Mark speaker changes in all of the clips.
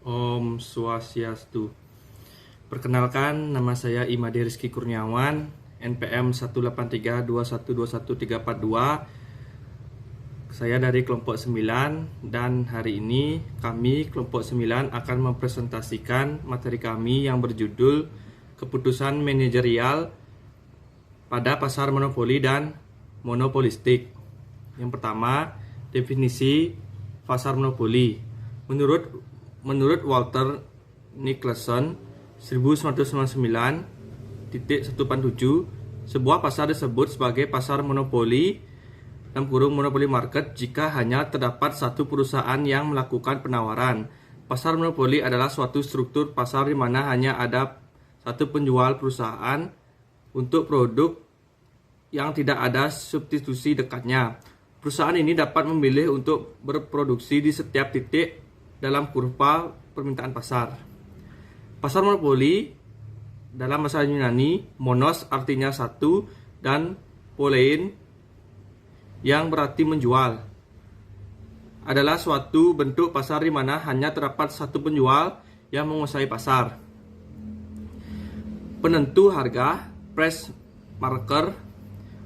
Speaker 1: Om Swastiastu. Perkenalkan, nama saya Imade Rizky Kurniawan, NPM 18321213442. Saya dari kelompok 9 dan hari ini kami kelompok 9 akan mempresentasikan materi kami yang berjudul Keputusan Manajerial pada Pasar Monopoli dan Monopolistik. Yang pertama, definisi pasar monopoli. Menurut Walter Nicholson 1999.147, sebuah pasar disebut sebagai pasar monopoli (monopoli market) jika hanya terdapat satu perusahaan yang melakukan penawaran. Pasar monopoli adalah suatu struktur pasar di mana hanya ada satu penjual perusahaan untuk produk yang tidak ada substitusi dekatnya. Perusahaan ini dapat memilih untuk berproduksi di setiap titik dalam kurva permintaan pasar. Pasar monopoli dalam bahasa Yunani, monos artinya satu dan polein yang berarti menjual, adalah suatu bentuk pasar di mana hanya terdapat satu penjual yang menguasai pasar. Penentu harga, price marker,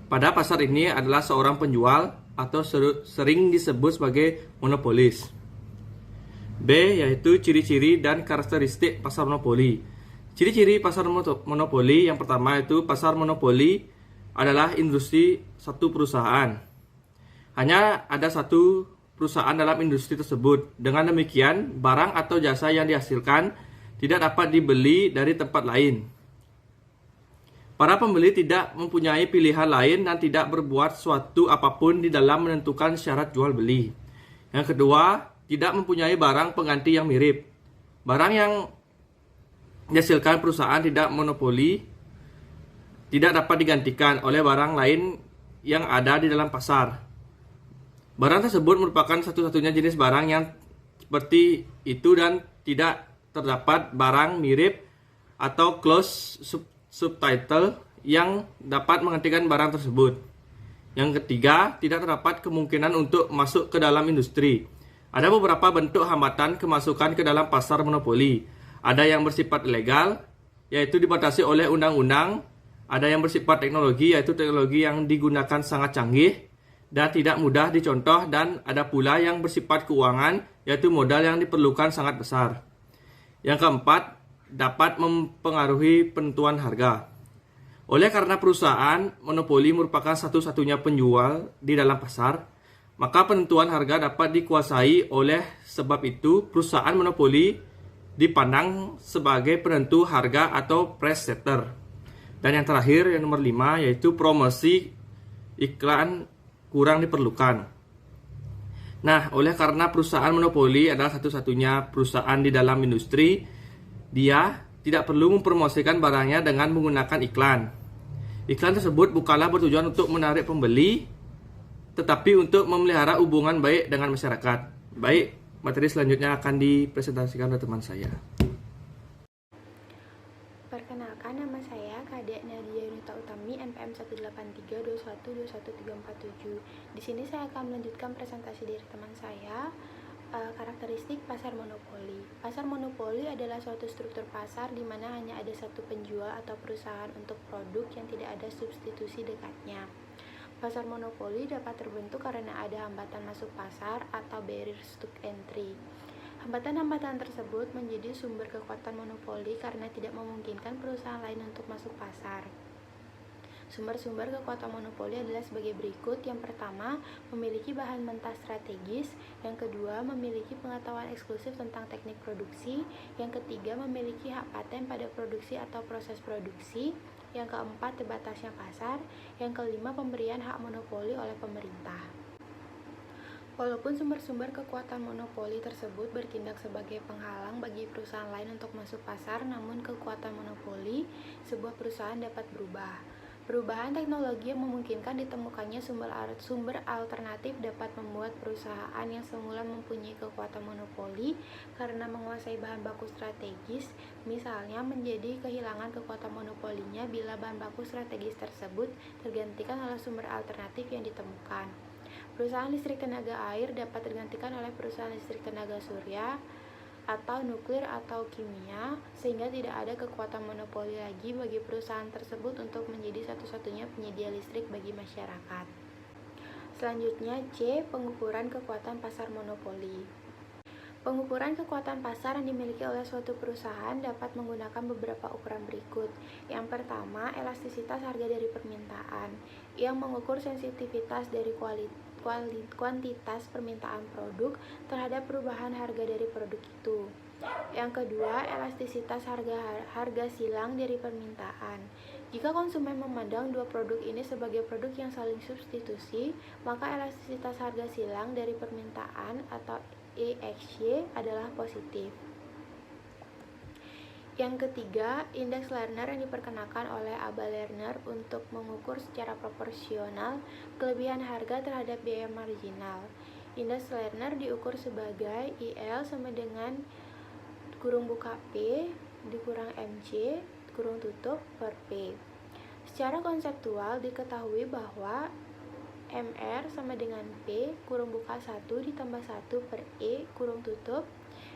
Speaker 1: pada pasar ini adalah seorang penjual atau sering disebut sebagai monopolis. B, yaitu ciri-ciri dan karakteristik pasar monopoli. Ciri-ciri pasar monopoli yang pertama itu pasar monopoli adalah industri satu perusahaan. Hanya ada satu perusahaan dalam industri tersebut. Dengan demikian, barang atau jasa yang dihasilkan tidak dapat dibeli dari tempat lain. Para pembeli tidak mempunyai pilihan lain dan tidak berbuat suatu apapun di dalam menentukan syarat jual beli. Yang kedua, tidak mempunyai barang pengganti yang mirip. Barang yang dihasilkan perusahaan tidak monopoli tidak dapat digantikan oleh barang lain yang ada di dalam pasar. Barang tersebut merupakan satu-satunya jenis barang yang seperti itu dan tidak terdapat barang mirip atau close subtitle yang dapat menggantikan barang tersebut. Yang ketiga, tidak terdapat kemungkinan untuk masuk ke dalam industri. Ada beberapa bentuk hambatan kemasukan ke dalam pasar monopoli. Ada yang bersifat ilegal, yaitu dibatasi oleh undang-undang. Ada yang bersifat teknologi, yaitu teknologi yang digunakan sangat canggih dan tidak mudah dicontoh. Dan ada pula yang bersifat keuangan, yaitu modal yang diperlukan sangat besar. Yang keempat, dapat mempengaruhi penentuan harga. Oleh karena perusahaan monopoli merupakan satu-satunya penjual di dalam pasar, maka penentuan harga dapat dikuasai. Oleh sebab itu, perusahaan monopoli dipandang sebagai penentu harga atau price setter. Dan yang terakhir, yang nomor 5, yaitu promosi iklan kurang diperlukan. Nah, oleh karena perusahaan monopoli adalah satu-satunya perusahaan di dalam industri, dia tidak perlu mempromosikan barangnya dengan menggunakan iklan. Iklan tersebut bukanlah bertujuan untuk menarik pembeli, tetapi untuk memelihara hubungan baik dengan masyarakat. Baik, materi selanjutnya akan dipresentasikan oleh teman saya.
Speaker 2: Perkenalkan, nama saya Kadek Nadia Yunita Utami, NPM 18321212347. Di sini saya akan melanjutkan presentasi dari teman saya, karakteristik pasar monopoli. Pasar monopoli adalah suatu struktur pasar di mana hanya ada satu penjual atau perusahaan untuk produk yang tidak ada substitusi dekatnya. Pasar monopoli dapat terbentuk karena ada hambatan masuk pasar atau barriers to entry. Hambatan-hambatan tersebut menjadi sumber kekuatan monopoli karena tidak memungkinkan perusahaan lain untuk masuk pasar. Sumber-sumber kekuatan monopoli adalah sebagai berikut. Yang pertama, memiliki bahan mentah strategis. Yang kedua, memiliki pengetahuan eksklusif tentang teknik produksi. Yang ketiga, memiliki hak paten pada produksi atau proses produksi. Yang keempat, terbatasnya pasar. Yang kelima, pemberian hak monopoli oleh pemerintah. Walaupun sumber-sumber kekuatan monopoli tersebut bertindak sebagai penghalang bagi perusahaan lain untuk masuk pasar, namun kekuatan monopoli sebuah perusahaan dapat berubah. Perubahan teknologi yang memungkinkan ditemukannya sumber alternatif dapat membuat perusahaan yang semula mempunyai kekuatan monopoli karena menguasai bahan baku strategis, misalnya menjadi kehilangan kekuatan monopolinya bila bahan baku strategis tersebut tergantikan oleh sumber alternatif yang ditemukan. Perusahaan listrik tenaga air dapat tergantikan oleh perusahaan listrik tenaga surya. atau nuklir atau kimia, sehingga tidak ada kekuatan monopoli lagi bagi perusahaan tersebut untuk menjadi satu-satunya penyedia listrik bagi masyarakat. Selanjutnya C. Pengukuran kekuatan pasar monopoli. Pengukuran kekuatan pasar yang dimiliki oleh suatu perusahaan dapat menggunakan beberapa ukuran berikut. Yang pertama, elastisitas harga dari permintaan, yang mengukur sensitivitas dari kuantitas permintaan produk terhadap perubahan harga dari produk itu. Yang kedua, elastisitas harga silang dari permintaan. Jika konsumen memandang dua produk ini sebagai produk yang saling substitusi, maka elastisitas harga silang dari permintaan atau EXY adalah positif. Yang ketiga, indeks Lerner yang diperkenalkan oleh Aba Lerner untuk mengukur secara proporsional kelebihan harga terhadap biaya marginal. Indeks Lerner diukur sebagai IL sama dengan kurung buka P dikurang MC kurung tutup per P. Secara konseptual diketahui bahwa MR sama dengan P kurung buka 1 ditambah 1 per E kurung tutup,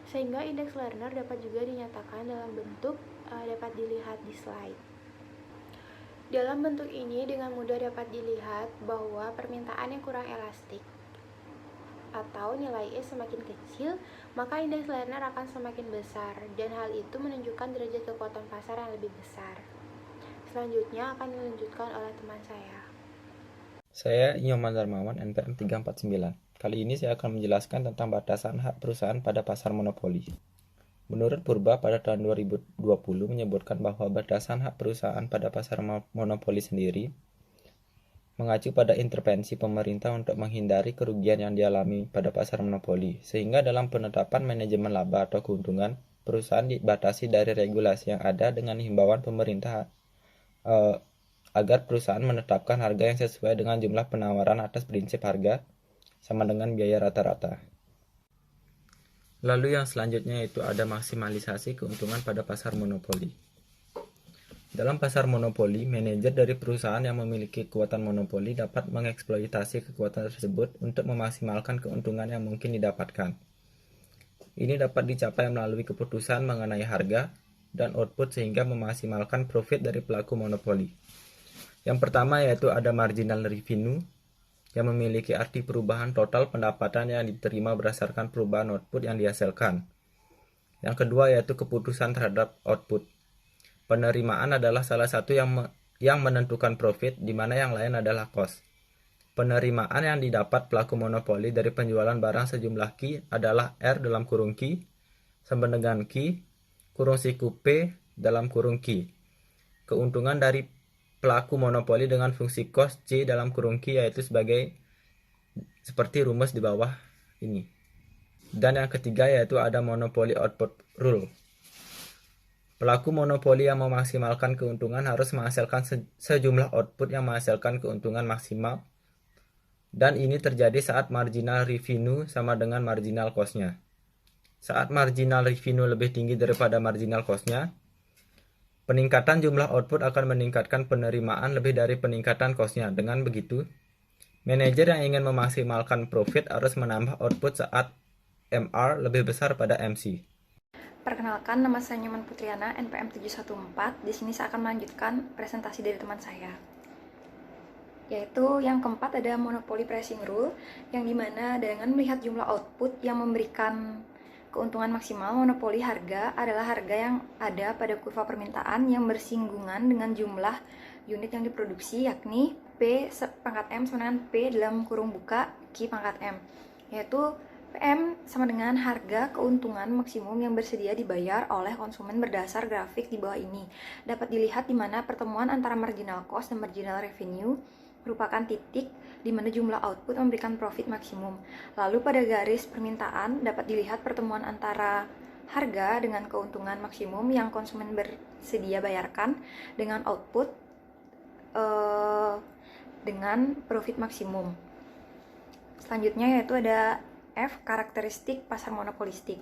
Speaker 2: sehingga indeks Lerner dapat juga dinyatakan dalam bentuk dapat dilihat di slide. Dalam bentuk ini dengan mudah dapat dilihat bahwa permintaan yang kurang elastik atau nilai E semakin kecil, maka indeks Lerner akan semakin besar, dan hal itu menunjukkan derajat kekuatan pasar yang lebih besar. Selanjutnya akan dilanjutkan oleh teman saya.
Speaker 3: Saya Nyoman Darmawan, NPM 349. Kali ini saya akan menjelaskan tentang batasan hak perusahaan pada pasar monopoli. Menurut Purba pada tahun 2020 menyebutkan bahwa batasan hak perusahaan pada pasar monopoli sendiri mengacu pada intervensi pemerintah untuk menghindari kerugian yang dialami pada pasar monopoli, sehingga dalam penetapan manajemen laba atau keuntungan, perusahaan dibatasi dari regulasi yang ada dengan himbauan pemerintah agar perusahaan menetapkan harga yang sesuai dengan jumlah penawaran atas prinsip harga sama dengan biaya rata-rata. Lalu yang selanjutnya yaitu ada maksimalisasi keuntungan pada pasar monopoli. Dalam pasar monopoli, manajer dari perusahaan yang memiliki kekuatan monopoli dapat mengeksploitasi kekuatan tersebut untuk memaksimalkan keuntungan yang mungkin didapatkan. Ini dapat dicapai melalui keputusan mengenai harga dan output sehingga memaksimalkan profit dari pelaku monopoli. Yang pertama yaitu ada marginal revenue yang memiliki arti perubahan total pendapatan yang diterima berdasarkan perubahan output yang dihasilkan. Yang kedua yaitu keputusan terhadap output. Penerimaan adalah salah satu yang menentukan profit, di mana yang lain adalah cost. Penerimaan yang didapat pelaku monopoli dari penjualan barang sejumlah Q adalah R dalam kurung Q sama dengan Q kurung siku P dalam kurung Q. Keuntungan dari pelaku monopoli dengan fungsi cost C dalam kurung Q yaitu seperti rumus di bawah ini. Dan yang ketiga yaitu ada monopoly output rule. Pelaku monopoli yang memaksimalkan keuntungan harus menghasilkan sejumlah output yang menghasilkan keuntungan maksimal, dan ini terjadi saat marginal revenue sama dengan marginal cost-nya. Saat marginal revenue lebih tinggi daripada marginal cost-nya, peningkatan jumlah output akan meningkatkan penerimaan lebih dari peningkatan cost-nya. Dengan begitu, manajer yang ingin memaksimalkan profit harus menambah output saat MR lebih besar pada MC.
Speaker 4: Perkenalkan, nama saya Nyoman Putriana, NPM 714. Di sini saya akan melanjutkan presentasi dari teman saya. Yaitu yang keempat ada monopoly pricing rule, yang dimana dengan melihat jumlah output yang memberikan keuntungan maksimal, monopoli harga adalah harga yang ada pada kurva permintaan yang bersinggungan dengan jumlah unit yang diproduksi, yakni P pangkat M sama dengan P dalam kurung buka Q pangkat M, yaitu PM sama dengan harga keuntungan maksimum yang bersedia dibayar oleh konsumen berdasar grafik di bawah ini. Dapat dilihat di mana pertemuan antara marginal cost dan marginal revenue merupakan titik di mana jumlah output memberikan profit maksimum. Lalu pada garis permintaan dapat dilihat pertemuan antara harga dengan keuntungan maksimum yang konsumen bersedia bayarkan dengan output dengan profit maksimum. Selanjutnya yaitu ada F, karakteristik pasar monopolistik.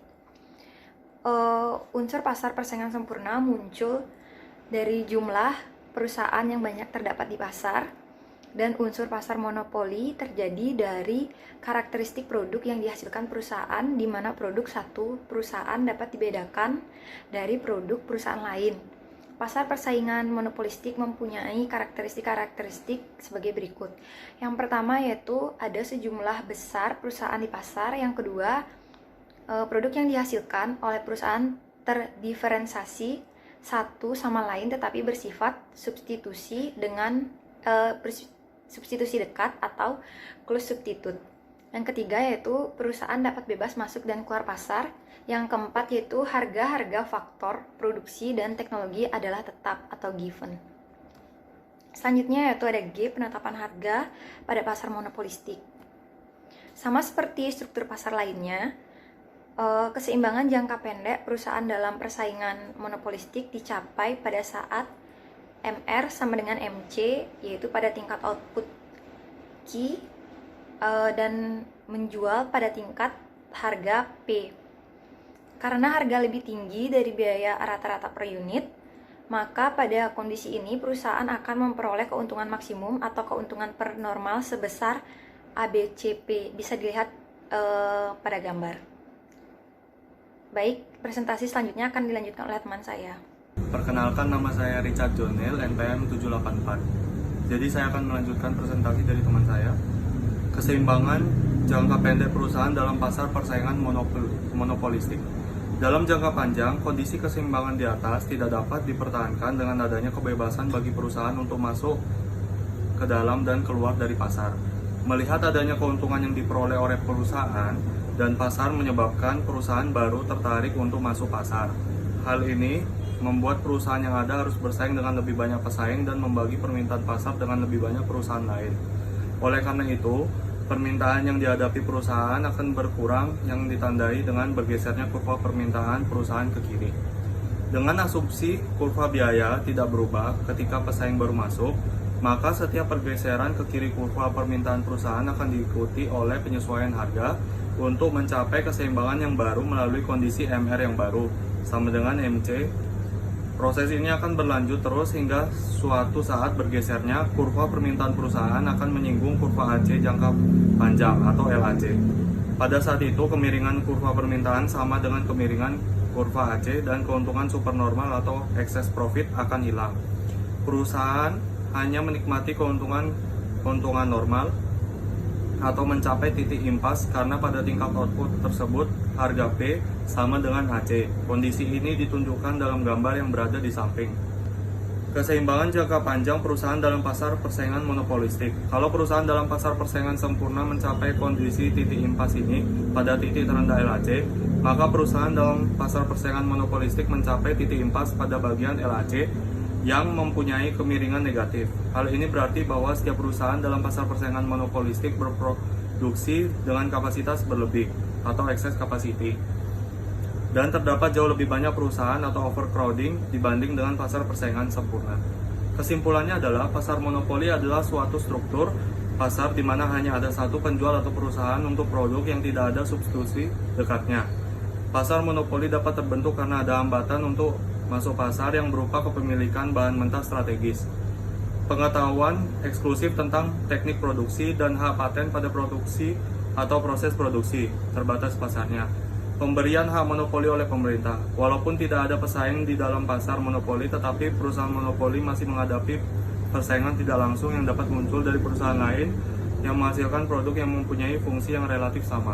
Speaker 4: Unsur pasar persaingan sempurna muncul dari jumlah perusahaan yang banyak terdapat di pasar, Dan unsur pasar monopoli terjadi dari karakteristik produk yang dihasilkan perusahaan, di mana produk satu perusahaan dapat dibedakan dari produk perusahaan lain. Pasar persaingan monopolistik mempunyai karakteristik-karakteristik sebagai berikut. Yang pertama yaitu ada sejumlah besar perusahaan di pasar. Yang kedua, produk yang dihasilkan oleh perusahaan terdiferensiasi satu sama lain tetapi bersifat substitusi dengan substitusi dekat atau close substitute. Yang ketiga yaitu perusahaan dapat bebas masuk dan keluar pasar. Yang keempat yaitu harga-harga faktor produksi dan teknologi adalah tetap atau given. Selanjutnya yaitu ada G, penetapan harga pada pasar monopolistik. Sama seperti struktur pasar lainnya, keseimbangan jangka pendek perusahaan dalam persaingan monopolistik dicapai pada saat MR sama dengan MC, yaitu pada tingkat output Q, dan menjual pada tingkat harga P. Karena harga lebih tinggi dari biaya rata-rata per unit, maka pada kondisi ini perusahaan akan memperoleh keuntungan maksimum atau keuntungan per normal sebesar ABCP. Bisa dilihat pada gambar. Baik, presentasi selanjutnya akan dilanjutkan oleh teman saya.
Speaker 5: Perkenalkan, nama saya Richard Jonel, NPM 784. Jadi saya akan melanjutkan presentasi dari teman saya. Keseimbangan jangka pendek perusahaan dalam pasar persaingan monopolistik. Dalam jangka panjang, kondisi keseimbangan di atas tidak dapat dipertahankan dengan adanya kebebasan bagi perusahaan untuk masuk ke dalam dan keluar dari pasar. Melihat adanya keuntungan yang diperoleh oleh perusahaan dan pasar menyebabkan perusahaan baru tertarik untuk masuk pasar. Hal ini membuat perusahaan yang ada harus bersaing dengan lebih banyak pesaing dan membagi permintaan pasar dengan lebih banyak perusahaan lain. Oleh karena itu, permintaan yang dihadapi perusahaan akan berkurang yang ditandai dengan bergesernya kurva permintaan perusahaan ke kiri. Dengan asumsi kurva biaya tidak berubah ketika pesaing baru masuk, maka setiap pergeseran ke kiri kurva permintaan perusahaan akan diikuti oleh penyesuaian harga untuk mencapai keseimbangan yang baru melalui kondisi MR yang baru, sama dengan MC. Proses ini akan berlanjut terus hingga suatu saat bergesernya kurva permintaan perusahaan akan menyinggung kurva AC jangka panjang atau LAC. Pada saat itu kemiringan kurva permintaan sama dengan kemiringan kurva AC dan keuntungan supernormal atau excess profit akan hilang. Perusahaan hanya menikmati keuntungan normal atau mencapai titik impas karena pada tingkat output tersebut harga P sama dengan AC. Kondisi ini ditunjukkan dalam gambar yang berada di samping. Keseimbangan jangka panjang perusahaan dalam pasar persaingan monopolistik. Kalau perusahaan dalam pasar persaingan sempurna mencapai kondisi titik impas ini pada titik terendah LAC, maka perusahaan dalam pasar persaingan monopolistik mencapai titik impas pada bagian LAC yang mempunyai kemiringan negatif. Hal ini berarti bahwa setiap perusahaan dalam pasar persaingan monopolistik berproduksi dengan kapasitas berlebih atau excess capacity. Dan terdapat jauh lebih banyak perusahaan atau overcrowding dibanding dengan pasar persaingan sempurna. Kesimpulannya adalah pasar monopoli adalah suatu struktur pasar di mana hanya ada satu penjual atau perusahaan untuk produk yang tidak ada substitusi dekatnya. Pasar monopoli dapat terbentuk karena ada hambatan untuk masuk pasar yang berupa kepemilikan bahan mentah strategis, pengetahuan eksklusif tentang teknik produksi dan hak paten pada produksi atau proses produksi, terbatas pasarnya, pemberian hak monopoli oleh pemerintah. Walaupun tidak ada pesaing di dalam pasar monopoli, tetapi perusahaan monopoli masih menghadapi persaingan tidak langsung yang dapat muncul dari perusahaan lain yang menghasilkan produk yang mempunyai fungsi yang relatif sama.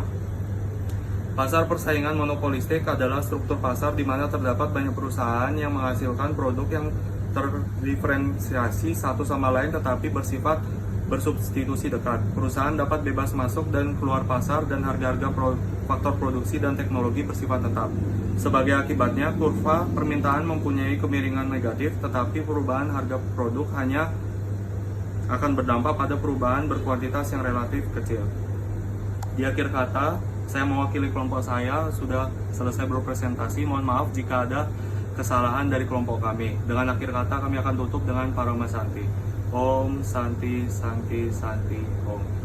Speaker 5: Pasar persaingan monopolistik adalah struktur pasar di mana terdapat banyak perusahaan yang menghasilkan produk yang terdiferensiasi satu sama lain tetapi bersifat bersubstitusi dekat. Perusahaan dapat bebas masuk dan keluar pasar dan harga-harga faktor produksi dan teknologi bersifat tetap. Sebagai akibatnya, kurva permintaan mempunyai kemiringan negatif tetapi perubahan harga produk hanya akan berdampak pada perubahan berkuantitas yang relatif kecil. Di akhir kata, saya mewakili kelompok saya sudah selesai berpresentasi. Mohon maaf jika ada kesalahan dari kelompok kami. Dengan akhir kata kami akan tutup dengan Parama Santi. Om Santi Santi Santi Om.